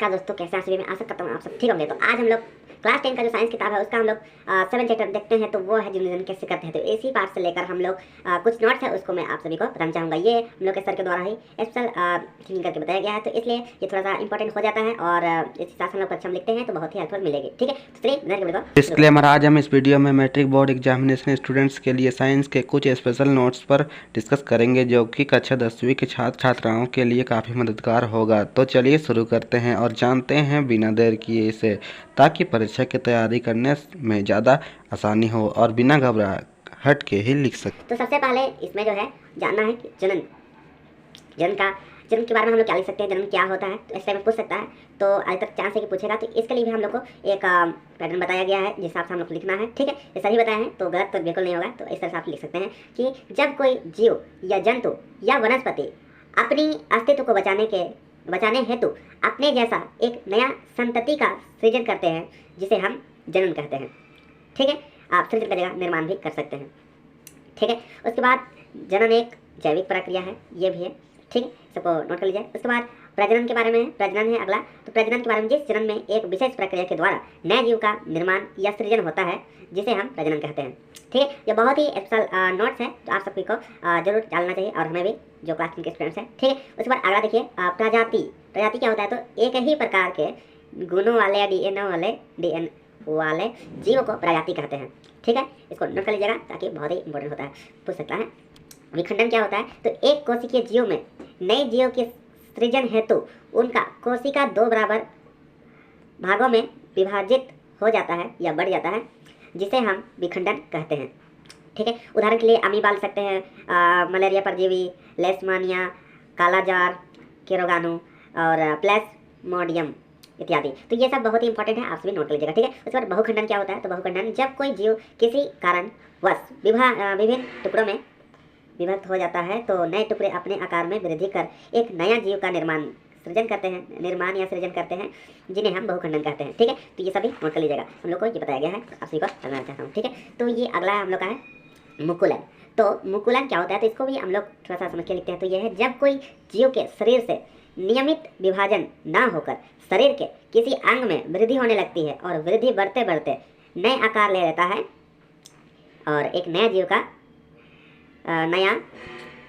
नमस्कार दोस्तों, कैसे हैं सभी। मैं आशा करता हूँ आप सब ठीक होंगे। तो आज हम लोग क्लास 10 का जो साइंस किताब है उसका हम लोग 7 चैप्टर देखते हैं। तो वो है जीवन कैसे करते हैं। तो इसी पार्ट से लेकर हम लोग कुछ नोट्स है उसको मैं आप सभी को बताना चाहूँगा। ये हम लोग के सर के द्वारा ही स्पेशल थिंकिंग करके बताया गया है, तो इसलिए ये थोड़ा सा इंपॉर्टेंट हो जाता है और इस हिसाब से हम लोग परीक्षा में लिखते हैं तो बहुत ही हेल्पफुल मिलेगी। ठीक है, तो चलिए डिस्क्लेमर, आज हम इस वीडियो में मैट्रिक बोर्ड एग्जामिनेशन स्टूडेंट्स के लिए साइंस के कुछ स्पेशल नोट्स पर डिस्कस करेंगे जो कि कक्षा 10वीं के छात्र छात्राओं के लिए काफ़ी मददगार होगा। तो चलिए शुरू करते हैं और जानते हैं बिना देर किए इसे, ताकि परीक्षा की तैयारी करने में ज़्यादा आसानी हो और बिना घबराहट के ही लिख सकें। तो सबसे पहले इसमें जो है जानना है कि जन्म के बारे में हम लोग क्या लिख सकते हैं, जन्म क्या होता है। तो इस टाइम में पूछ सकता है, तो आज तक चांस है कि पूछेगा। तो इसके लिए भी हम लोग को एक पैटर्न बताया गया है जिस हिसाब से हम लोग को लिखना है। ठीक है, ये सही बताया है तो गलत तो बिल्कुल नहीं होगा। तो इस तरह से आप लिख सकते हैं कि जब कोई जीव या जंतु या वनस्पति अपनी अस्तित्व को बचाने हेतु अपने जैसा एक नया संतति का सृजन करते हैं जिसे हम जन्म कहते हैं। ठीक है, आप सृजन का जगह निर्माण भी कर सकते हैं। ठीक है, उसके बाद जनन एक जैविक प्रक्रिया है, ये भी है। ठीक है, सबको नोट कर लीजिए। उसके बाद प्रजनन के बारे में है, प्रजनन है अगला। तो प्रजनन के बारे में जिस जन्म में एक विशेष प्रक्रिया के द्वारा नए जीव का निर्माण या सृजन होता है जिसे हम प्रजनन कहते हैं। ठीक है, ये बहुत ही स्पेशल नोट्स है तो आप सभी को जरूर डालना चाहिए और हमें भी जो क्लास 10 के स्टूडेंट्स हैं। ठीक है, उसके बाद अगला देखिए प्रजाति क्या होता है। तो एक ही प्रकार के गुणों वाले या डीएनए वाले जीवों को प्रजाति कहते हैं। ठीक है, इसको नोट कर लीजिएगा ताकि बहुत ही इंपॉर्टेंट होता है, पूछ सकता है। विखंडन क्या होता है। तो एक कोशिकीय जीव में नए जीव के सृजन हेतु उनका कोशिका 2 बराबर भागों में विभाजित हो जाता है या बढ़ जाता है जिसे हम विखंडन कहते हैं। ठीक है, उदाहरण के लिए अमीबा ले सकते हैं, मलेरिया परजीवी, लेशमानिया, कालाजार, केरोगानू और प्लेस्मोडियम इत्यादि। तो ये सब बहुत ही इंपॉर्टेंट है, आप सभी नोट कर लीजिएगा। ठीक है, उसके बाद बहुखंडन क्या होता है। तो बहुखंडन जब कोई जीव किसी कारणवश विभिन्न टुकड़ों में विभक्त हो जाता है तो नए टुकड़े अपने आकार में वृद्धि कर एक नया जीव का निर्माण या सृजन करते हैं जिन्हें हम बहुखंडन कहते हैं। ठीक है, तो ये सभी नोट कर लीजिएगा, हम लोग को ये बताया गया है, आप सभी को समझना चाहता हूँ। ठीक है, तो ये अगला हम लोग का है मुकुलन। तो मुकुलन क्या होता है, तो इसको भी हम लोग थोड़ा सा समझ के लिखते हैं। तो ये है जब कोई जीव के शरीर से नियमित विभाजन ना होकर शरीर के किसी अंग में वृद्धि होने लगती है और वृद्धि बढ़ते बढ़ते नए आकार ले लेता है और एक नया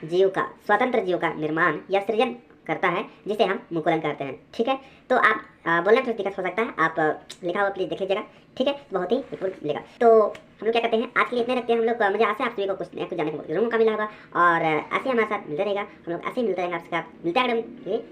जीव का स्वतंत्र जीव का निर्माण या सृजन करता है जिसे हम मुकुलन कहते हैं। ठीक है, तो आप बोलने में दिक्कत हो सकता है, आप लिखा हुआ प्लीज देख लीजिएगा। ठीक है, बहुत ही हेल्पफुल मिलेगा। तो हम लोग क्या करते हैं, आज के लिए इतने रखते हैं हम लोग। मुझे आशा है आप सभी को कुछ नया कुछ जानने को जरूर मौका मिला होगा और ऐसे हमारे साथ मिलते रहेगा, हम लोग ऐसे ही मिलते रहेंगे आपके साथ। मिलते हैं